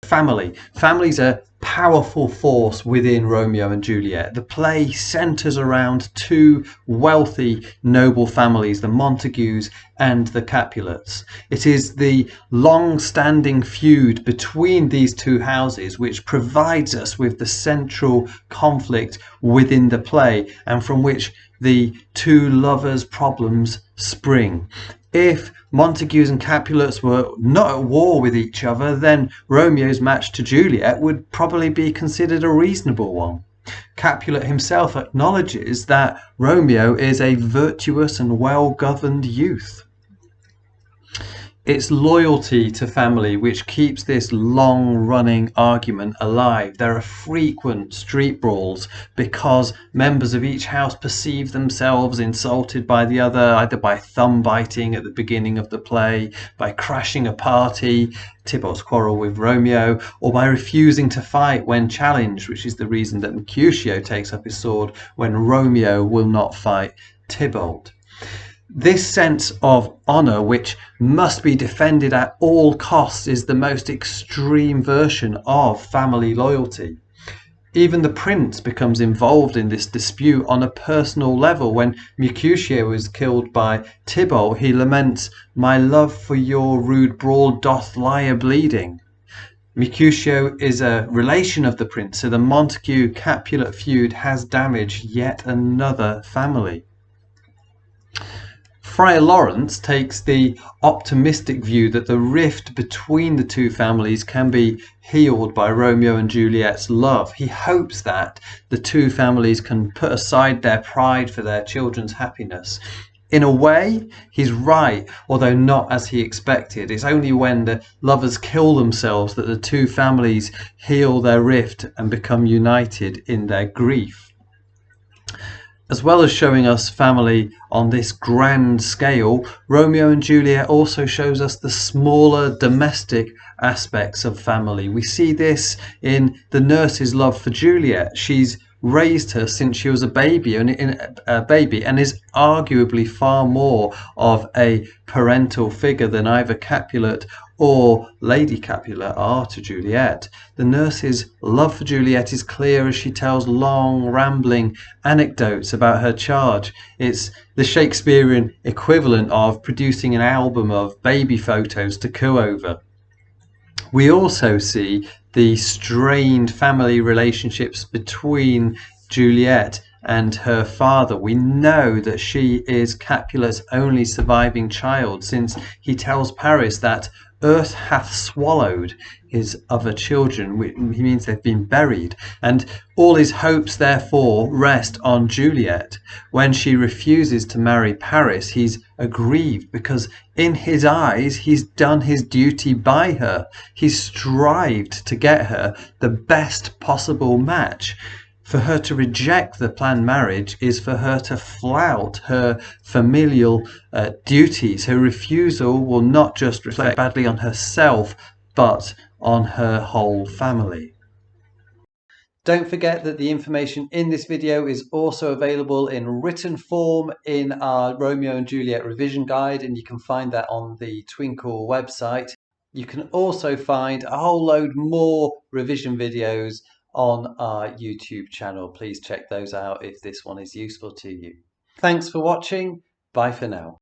Family. Family's a powerful force within Romeo and Juliet. The play centres around two wealthy noble families, the Montagues and the Capulets. It is the long-standing feud between these two houses which provides us with the central conflict within the play, and from which the two lovers' problems spring. If Montagues and Capulets were not at war with each other, then Romeo's match to Juliet would probably be considered a reasonable one. Capulet himself acknowledges that Romeo is a virtuous and well-governed youth. It's loyalty to family which keeps this long-running argument alive. There are frequent street brawls because members of each house perceive themselves insulted by the other, either by thumb biting at the beginning of the play, by crashing a party, Tybalt's quarrel with Romeo, or by refusing to fight when challenged, which is the reason that Mercutio takes up his sword when Romeo will not fight Tybalt. This sense of honour, which must be defended at all costs, is the most extreme version of family loyalty. Even the prince becomes involved in this dispute on a personal level. When Mercutio is killed by Tybalt, he laments, "My love for your rude brawl doth lie a-bleeding." Mercutio is a relation of the prince, so the Montague-Capulet feud has damaged yet another family. Friar Lawrence takes the optimistic view that the rift between the two families can be healed by Romeo and Juliet's love. He hopes that the two families can put aside their pride for their children's happiness. In a way, he's right, although not as he expected. It's only when the lovers kill themselves that the two families heal their rift and become united in their grief. As well as showing us family on this grand scale, Romeo and Juliet also shows us the smaller domestic aspects of family. We see this in the nurse's love for Juliet. She's raised her since she was a baby and is arguably far more of a parental figure than either Capulet or Lady Capulet are to Juliet. The nurse's love for Juliet is clear as she tells long rambling anecdotes about her charge. It's the Shakespearean equivalent of producing an album of baby photos to coo over. We also see the strained family relationships between Juliet and her father. We know that she is Capulet's only surviving child, since he tells Paris that earth hath swallowed his other children. He means they've been buried, and all his hopes therefore rest on Juliet. When she refuses to marry Paris, he's aggrieved because in his eyes he's done his duty by her. He's strived to get her the best possible match. For her to reject the planned marriage is for her to flout her familial duties. Her refusal will not just reflect badly on herself, but on her whole family. Don't forget that the information in this video is also available in written form in our Romeo and Juliet revision guide, and you can find that on the Twinkle website. You can also find a whole load more revision videos on our YouTube channel. Please check those out if this one is useful to you. Thanks for watching. Bye for now.